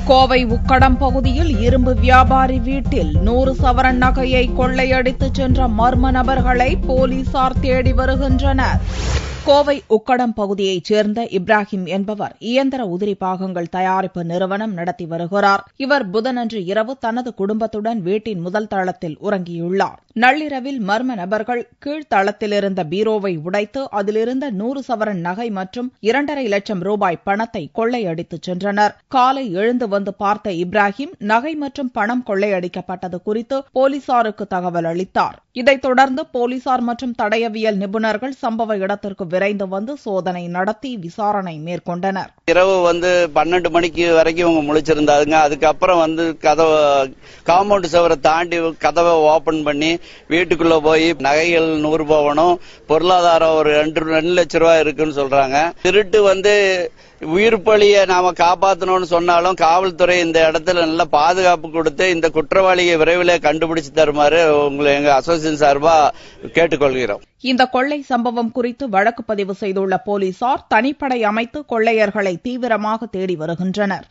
கோவை உக்கடம் பகுதியில் இரும்பு வியாபாரி வீட்டில் 100 சவரன் நகையை கொள்ளையடித்துச் சென்ற மர்ம நபர்களை போலீசார் தேடி வருகின்றனர். கோவை உக்கடம் பகுதியைச் சேர்ந்த இப்ராஹிம் என்பவர் இயந்திர உதிரி பாகங்கள் தயாரிப்பு நிறுவனம் நடத்தி வருகிறார். இவர் புதனன்று இரவு தனது குடும்பத்துடன் வீட்டின் முதல் தளத்தில் உறங்கியுள்ளார். நள்ளிரவில் மர்ம நபர்கள் கீழ்த்தளத்திலிருந்த பீரோவை உடைத்து அதிலிருந்த 100 சவரன் நகை மற்றும் 2.5 லட்சம் ரூபாய் பணத்தை கொள்ளையடித்துச் சென்றனர். காலை எழுந்து வந்து பார்த்த இப்ராஹிம் நகை மற்றும் பணம் கொள்ளையடிக்கப்பட்டது குறித்து போலீசாருக்கு தகவல் அளித்தார். இதைத் தொடர்ந்து போலீசார் மற்றும் தடயவியல் நிபுணர்கள் சம்பவ இடத்திற்கு விரைந்து வந்து சோதனை நடத்தி விசாரணை மேற்கொண்டனர். இரவு 12 மணிக்கு வரைக்கும் இவங்க முழிச்சிருந்தாங்க. அதுக்கப்புறம் கதவை காம்பவுண்ட் சுவரை தாண்டி கதவை ஓபன் பண்ணி வீட்டுக்குள்ள போய் நகைகள் 100 பவனும் பொருளாதாரம் ஒரு 2 லட்சம் ரூபாய் இருக்குன்னு சொல்றாங்க. திருட்டு உயிர் பலியை நாம காப்பாற்றணும்னு சொன்னாலும் காவல்துறை இந்த இடத்துல நல்ல பாதுகாப்பு கொடுத்து இந்த குற்றவாளியை விரைவில் கண்டுபிடிச்சு தருமாறு உங்களை எங்க அசோசியேஷன் சார்பா கேட்டுக்கொள்கிறோம். இந்த கொள்ளை சம்பவம் குறித்து வழக்கு பதிவு செய்துள்ள போலீசார் தனிப்படை அமைத்து கொள்ளையர்களை தீவிரமாக தேடி வருகின்றனர்.